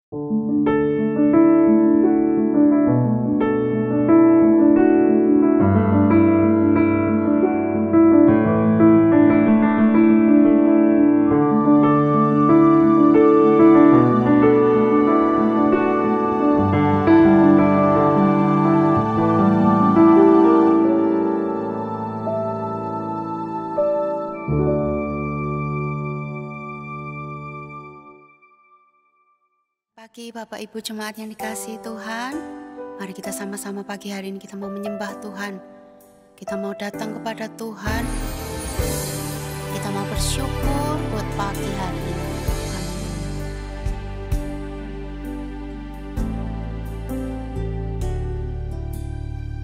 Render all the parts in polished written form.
Pagi Bapak Ibu Jemaat yang dikasihi Tuhan, mari kita sama-sama pagi hari ini kita mau menyembah Tuhan. Kita mau datang kepada Tuhan, kita mau bersyukur buat pagi hari ini.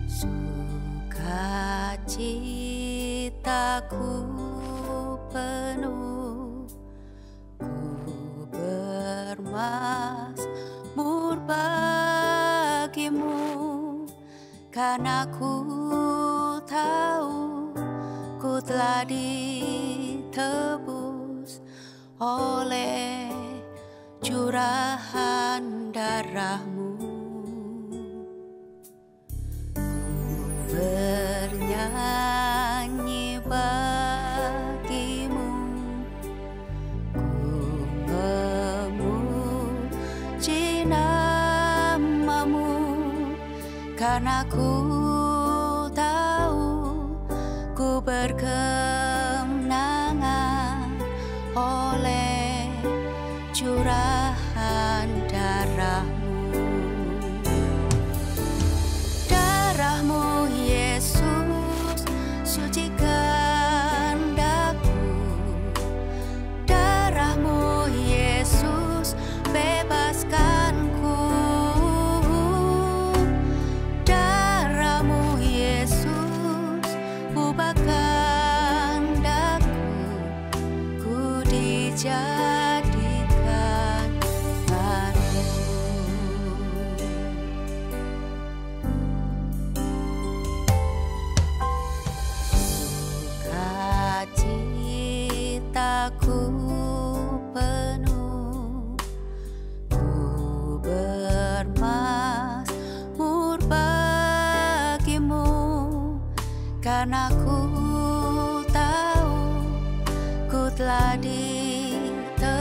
Sukacitaku penuh, ku bermazmur bagimu, karena ku tahu ku telah ditebus oleh curahan darahmu. Ku bernyanyi bagimu, ku memuji namamu, karena ku tahu ku berkemenangan oleh curahan darahmu. Darahmu Yesus sucikan daku, darahmu Yesus bebaskanku, darahmu Yesus ubahkan daku, ku dijadikan baru. Sukacitaku penuh, ku bermazmur bagimu, karena ku tahu ku telah ditebus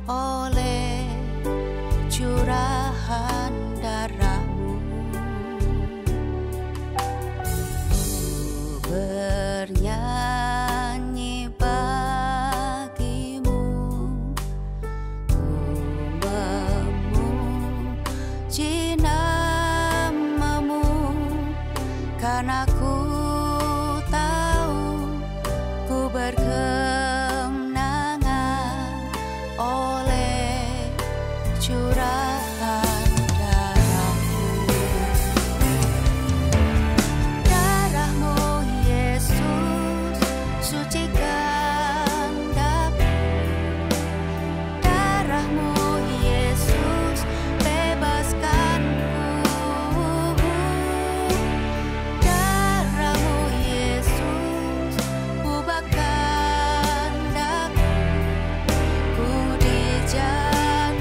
oleh curahan darahmu. Ku bernyanyi bagimu, ku memuji namamu, karena ku tahu ku berkemenangan oleh curahan darahmu. Darahmu Yesus sucikan daku, darahmu Yesus bebaskanku, darahmu Yesus ubahkan daku, ku dijadikan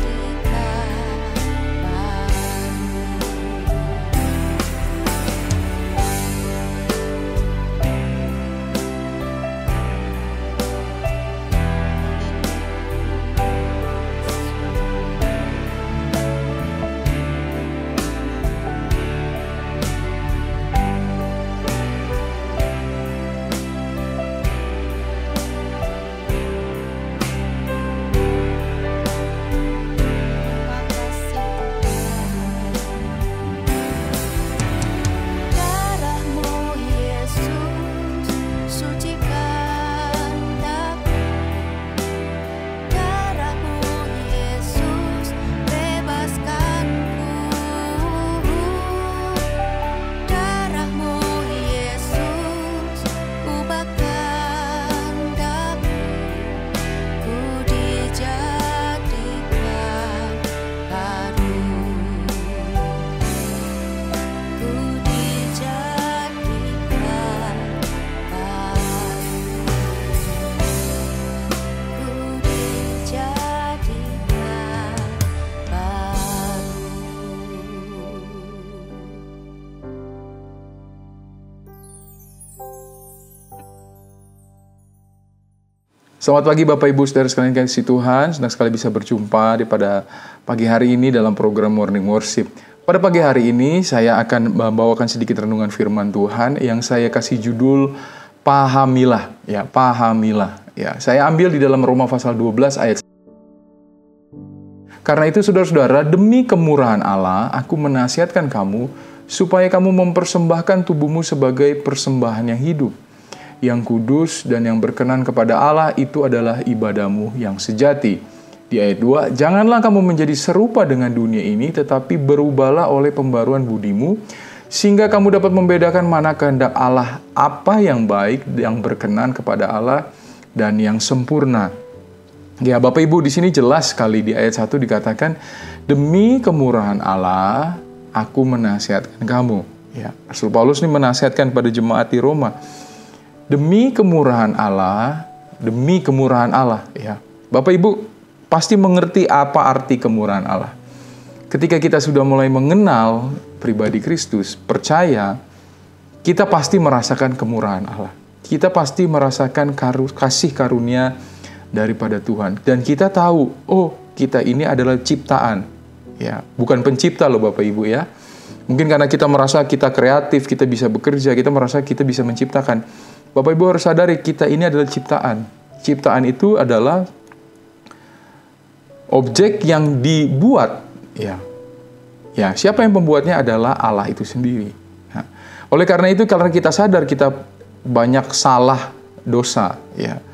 Selamat pagi Bapak Ibu Saudara sekalian kasih Tuhan. Senang sekali bisa berjumpa pada pagi hari ini dalam program Morning Worship. Pada pagi hari ini saya akan membawakan sedikit renungan firman Tuhan yang saya kasih judul Pahamilah. Ya, pahamilah. Ya, saya ambil di dalam Roma pasal 12 ayat. Karena itu saudara-saudara, demi kemurahan Allah, aku menasihatkan kamu supaya kamu mempersembahkan tubuhmu sebagai persembahan yang hidup, yang kudus dan yang berkenan kepada Allah, itu adalah ibadahmu yang sejati. Di ayat 2, janganlah kamu menjadi serupa dengan dunia ini, tetapi berubahlah oleh pembaruan budimu, sehingga kamu dapat membedakan mana kehendak Allah, apa yang baik, yang berkenan kepada Allah, dan yang sempurna. Ya, Bapak Ibu, di sini jelas sekali di ayat 1 dikatakan, demi kemurahan Allah, aku menasihatkan kamu. Ya, Rasul Paulus ini menasihatkan pada jemaat di Roma. Demi kemurahan Allah, ya. Bapak Ibu pasti mengerti apa arti kemurahan Allah. Ketika kita sudah mulai mengenal pribadi Kristus, percaya, kita pasti merasakan kemurahan Allah. Kita pasti merasakan kasih karunia daripada Tuhan. Dan kita tahu, oh, kita ini adalah ciptaan. Ya, bukan pencipta loh Bapak Ibu ya. Mungkin karena kita merasa kita kreatif, kita bisa bekerja, kita merasa kita bisa menciptakan. Bapak Ibu harus sadari, kita ini adalah ciptaan. Ciptaan itu adalah objek yang dibuat. Ya, siapa yang pembuatnya adalah Allah itu sendiri. Nah, oleh karena itu, karena kita sadar kita banyak salah, dosa. Ya.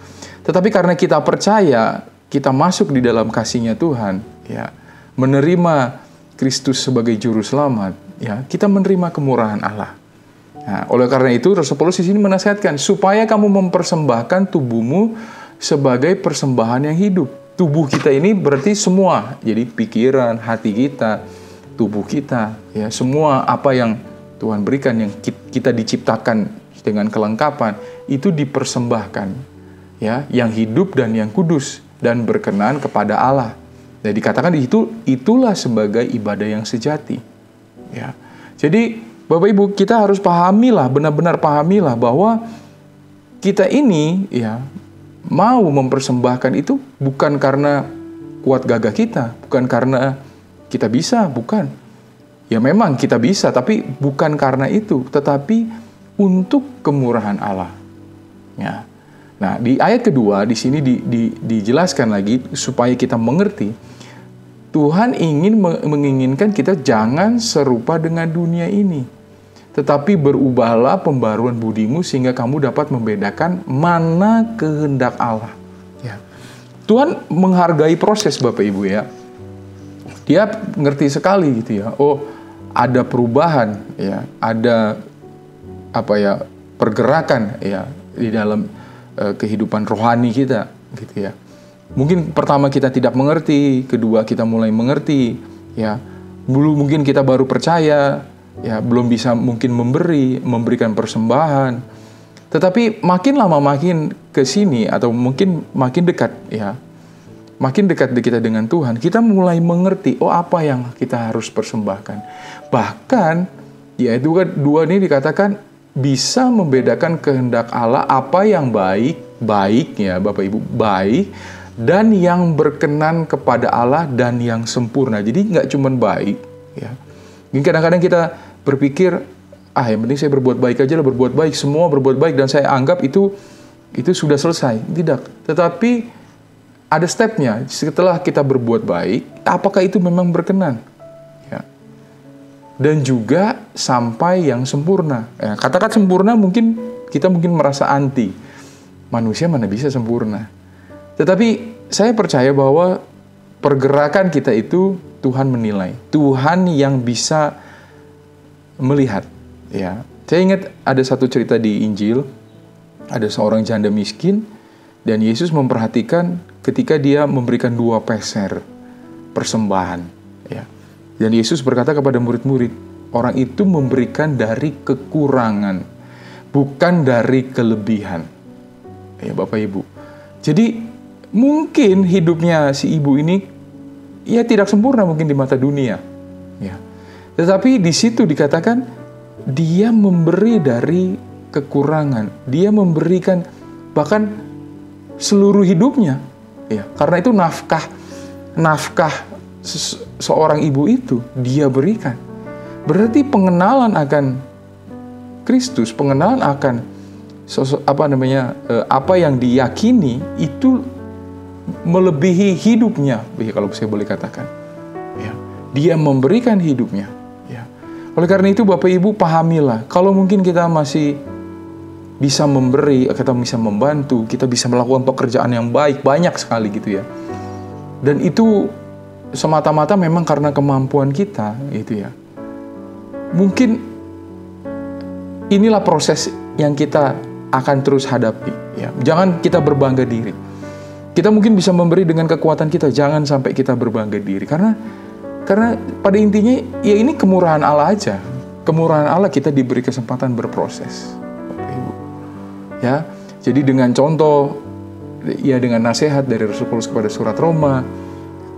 Tetapi karena kita percaya, kita masuk di dalam kasih-Nya Tuhan, ya, menerima Kristus sebagai juru selamat, ya, kita menerima kemurahan Allah. Nah, oleh karena itu, Rasul Paulus di sini menasihatkan supaya kamu mempersembahkan tubuhmu sebagai persembahan yang hidup. Tubuh kita ini berarti semua, jadi pikiran, hati kita, tubuh kita, ya, semua apa yang Tuhan berikan, yang kita diciptakan dengan kelengkapan, itu dipersembahkan. Ya, yang hidup dan yang kudus dan berkenan kepada Allah. Dan dikatakan di situ, itulah sebagai ibadah yang sejati. Ya. Jadi Bapak Ibu, kita harus pahamilah, benar-benar pahamilah bahwa kita ini ya mau mempersembahkan itu bukan karena kuat gagah kita, bukan karena kita bisa, bukan. Ya memang kita bisa, tapi bukan karena itu, tetapi untuk kemurahan Allah. Ya. Nah, di ayat kedua, di sini dijelaskan lagi supaya kita mengerti, Tuhan menginginkan kita jangan serupa dengan dunia ini, tetapi berubahlah pembaruan budimu sehingga kamu dapat membedakan mana kehendak Allah. Ya. Tuhan menghargai proses Bapak Ibu ya. Dia ngerti sekali gitu ya. Oh, ada perubahan ya, ada pergerakan ya di dalam kehidupan rohani kita gitu ya. Mungkin pertama kita tidak mengerti, kedua kita mulai mengerti ya. Dulu mungkin kita baru percaya ya, belum bisa mungkin memberikan persembahan. Tetapi makin lama makin ke sini atau mungkin makin dekat ya. Makin dekat kita dengan Tuhan, kita mulai mengerti oh apa yang kita harus persembahkan. Bahkan di ayat 2 ini dikatakan bisa membedakan kehendak Allah, apa yang baiknya Bapak Ibu, baik, dan yang berkenan kepada Allah dan yang sempurna. Jadi nggak cuma baik, ya. Mungkin kadang-kadang kita berpikir, yang penting saya berbuat baik aja lah, berbuat baik, semua berbuat baik, dan saya anggap itu sudah selesai. Tidak, tetapi ada stepnya. Setelah kita berbuat baik, apakah itu memang berkenan? Dan juga sampai yang sempurna. Ya, katakan sempurna mungkin kita merasa anti. Manusia mana bisa sempurna. Tetapi saya percaya bahwa pergerakan kita itu Tuhan menilai. Tuhan yang bisa melihat. Ya, saya ingat ada satu cerita di Injil. Ada seorang janda miskin dan Yesus memperhatikan ketika dia memberikan 2 peser persembahan. Ya. Dan Yesus berkata kepada murid-murid, orang itu memberikan dari kekurangan, bukan dari kelebihan. Ya Bapak Ibu. Jadi mungkin hidupnya si ibu ini ya tidak sempurna mungkin di mata dunia. Ya. Tetapi di situ dikatakan dia memberi dari kekurangan. Dia memberikan bahkan seluruh hidupnya. Ya, karena itu nafkah seorang ibu itu dia berikan. Berarti pengenalan akan Kristus, pengenalan akan apa yang diyakini itu melebihi hidupnya, kalau saya boleh katakan. Ya, dia memberikan hidupnya. Ya. Oleh karena itu Bapak Ibu pahamilah, kalau mungkin kita masih bisa memberi, kita bisa membantu, kita bisa melakukan pekerjaan yang baik, banyak sekali gitu ya. Dan itu semata-mata memang karena kemampuan kita, gitu ya. Mungkin inilah proses yang kita akan terus hadapi. Ya. Jangan kita berbangga diri. Kita mungkin bisa memberi dengan kekuatan kita, jangan sampai kita berbangga diri. Karena pada intinya ya ini kemurahan Allah aja. Kemurahan Allah kita diberi kesempatan berproses. Bapak Ibu. Ya, jadi dengan contoh, ya dengan nasihat dari Rasul Paulus kepada surat Roma,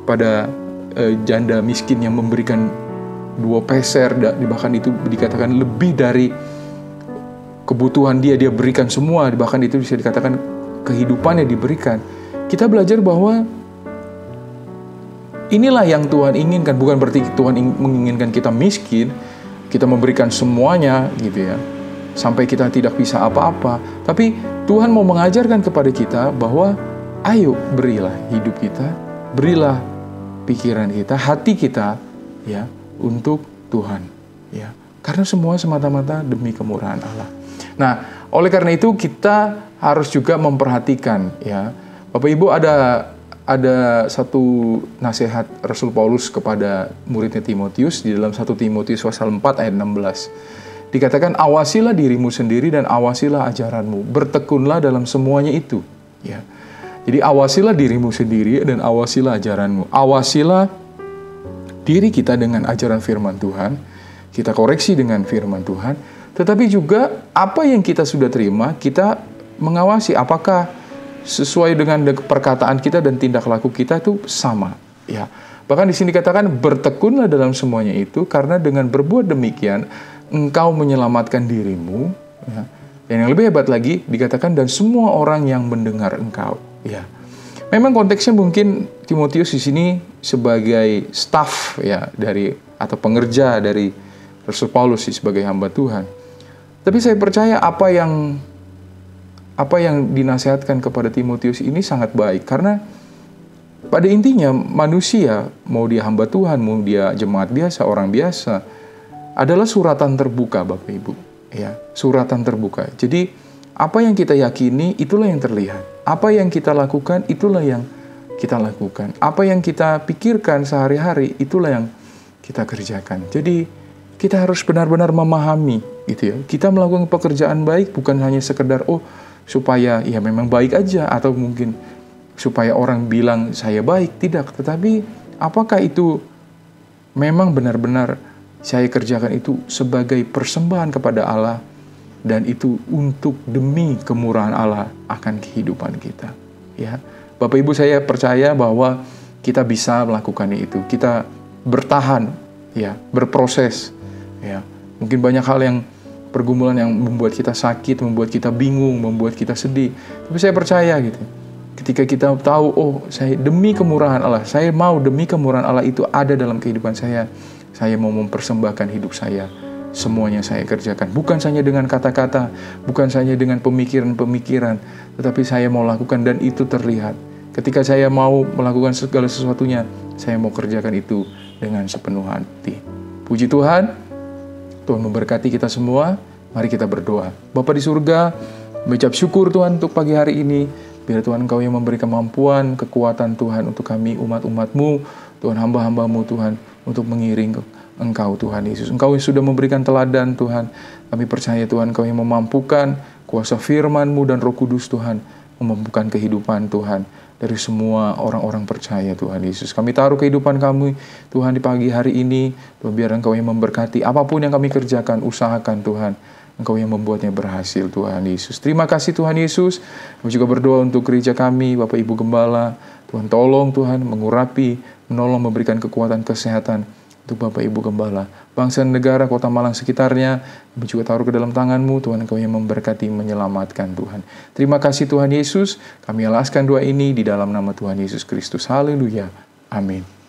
pada janda miskin yang memberikan 2 peser, bahkan itu dikatakan lebih dari kebutuhan dia berikan semua, bahkan itu bisa dikatakan kehidupannya diberikan. Kita belajar bahwa inilah yang Tuhan inginkan, bukan berarti Tuhan menginginkan kita miskin, kita memberikan semuanya gitu ya, sampai kita tidak bisa apa-apa. Tapi Tuhan mau mengajarkan kepada kita bahwa ayo berilah hidup kita, berilah pikiran kita, hati kita ya untuk Tuhan ya. Karena semua semata-mata demi kemurahan Allah. Nah, oleh karena itu kita harus juga memperhatikan ya. Bapak Ibu ada satu nasihat Rasul Paulus kepada muridnya Timotius di dalam 1 Timotius pasal 4 ayat 16. Dikatakan awasilah dirimu sendiri dan awasilah ajaranmu, bertekunlah dalam semuanya itu ya. Jadi awasilah dirimu sendiri dan awasilah ajaranmu. Awasilah diri kita dengan ajaran firman Tuhan, kita koreksi dengan firman Tuhan, tetapi juga apa yang kita sudah terima, kita mengawasi apakah sesuai dengan perkataan kita dan tindak laku kita itu sama. Ya. Bahkan di sini dikatakan bertekunlah dalam semuanya itu, karena dengan berbuat demikian engkau menyelamatkan dirimu. Ya. Dan yang lebih hebat lagi dikatakan dan semua orang yang mendengar engkau. Ya. Memang konteksnya mungkin Timotius di sini sebagai staf ya dari atau pengerja dari Rasul Paulus sebagai hamba Tuhan. Tapi saya percaya apa yang dinasihatkan kepada Timotius ini sangat baik, karena pada intinya manusia, mau dia hamba Tuhan, mau dia jemaat biasa, orang biasa, adalah suratan terbuka Bapak Ibu. Ya, suratan terbuka. Jadi apa yang kita yakini itulah yang terlihat. Apa yang kita lakukan itulah yang kita lakukan. Apa yang kita pikirkan sehari-hari itulah yang kita kerjakan. Jadi kita harus benar-benar memahami gitu ya. Kita melakukan pekerjaan baik bukan hanya sekedar supaya ya memang baik aja, atau mungkin supaya orang bilang saya baik, tidak. Tetapi apakah itu memang benar-benar saya kerjakan itu sebagai persembahan kepada Allah, dan itu untuk demi kemurahan Allah akan kehidupan kita. Ya, Bapak Ibu, saya percaya bahwa kita bisa melakukan itu. Kita bertahan, ya, berproses. Ya, mungkin banyak hal yang pergumulan yang membuat kita sakit, membuat kita bingung, membuat kita sedih. Tapi saya percaya gitu. Ketika kita tahu, saya demi kemurahan Allah, saya mau demi kemurahan Allah itu ada dalam kehidupan saya mau mempersembahkan hidup saya. Semuanya saya kerjakan. Bukan hanya dengan kata-kata, bukan hanya dengan pemikiran-pemikiran, tetapi saya mau lakukan dan itu terlihat. Ketika saya mau melakukan segala sesuatunya, saya mau kerjakan itu dengan sepenuh hati. Puji Tuhan. Tuhan memberkati kita semua. Mari kita berdoa. Bapa di surga, mengucap syukur Tuhan untuk pagi hari ini. Biar Tuhan Engkau yang memberi kemampuan, kekuatan Tuhan untuk kami umat-umat-Mu, Tuhan hamba-hamba-Mu Tuhan, untuk mengiring Engkau Tuhan Yesus. Engkau yang sudah memberikan teladan Tuhan. Kami percaya Tuhan Engkau yang memampukan kuasa firman-Mu dan Roh Kudus Tuhan, memampukan kehidupan Tuhan dari semua orang-orang percaya Tuhan Yesus. Kami taruh kehidupan kami Tuhan di pagi hari ini. Tuhan, biar Engkau yang memberkati apapun yang kami kerjakan, usahakan Tuhan. Engkau yang membuatnya berhasil Tuhan Yesus. Terima kasih Tuhan Yesus. Kami juga berdoa untuk gereja kami, Bapak Ibu Gembala. Tuhan tolong Tuhan mengurapi, menolong, memberikan kekuatan kesehatan untuk Bapak Ibu Gembala, bangsa dan negara, kota Malang sekitarnya, kami juga taruh ke dalam tangan-Mu, Tuhan. Engkau yang memberkati, menyelamatkan, Tuhan. Terima kasih Tuhan Yesus, kami alaskan doa ini di dalam nama Tuhan Yesus Kristus. Haleluya. Amin.